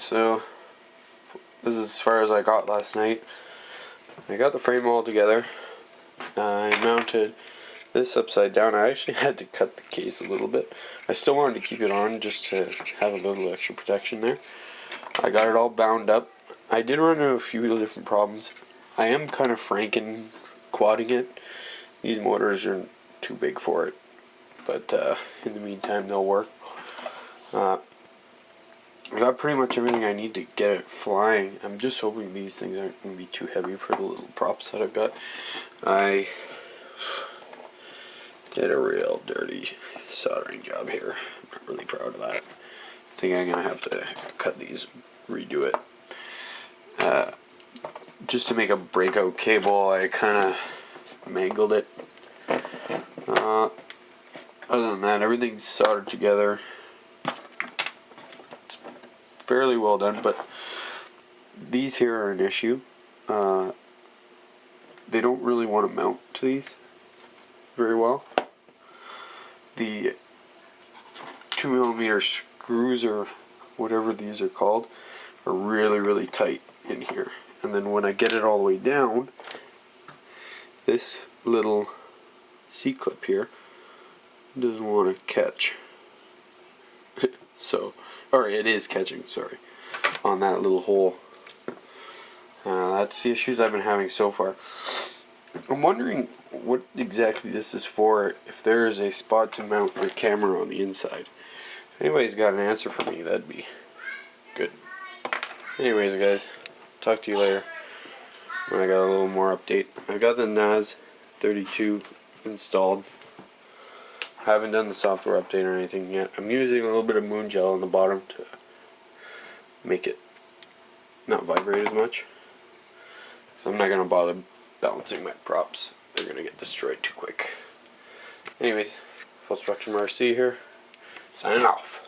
So this is as far as I got last night. I got the frame all together. I mounted this upside down. I actually had to cut the case a little bit. I still wanted to keep it on just to have a little extra protection there. I got it all bound up. I did run into a few different problems. I am kind of franken quadding it. These motors are too big for it, but in the meantime they'll work. I got pretty much everything I need to get it flying. I'm just hoping these things aren't going to be too heavy for the little props that I've got. I did a real dirty soldering job here. I'm not really proud of that. I think I'm going to have to cut these and redo it. Just to make a breakout cable, I kind of mangled it. Other than that, everything's soldered together. It's fairly well done, but these here are an issue. They don't really want to mount to these very well. The 2mm screws, or whatever these are called, are really tight in here. And then when I get it all the way down, this little C-clip here doesn't want to catch. Or it is catching, sorry, on that little hole. That's the issues I've been having so far. I'm wondering what exactly this is for, if there is a spot to mount your camera on the inside. If anybody's got an answer for me, that'd be good. Anyways, guys, talk to you later when I got a little more update. I got the NAS 32 installed. I haven't done the software update or anything yet. I'm using a little bit of moon gel on the bottom to make it not vibrate as much. So I'm not going to bother balancing my props. They're going to get destroyed too quick. Anyways, Full Spectrum RC here, signing off.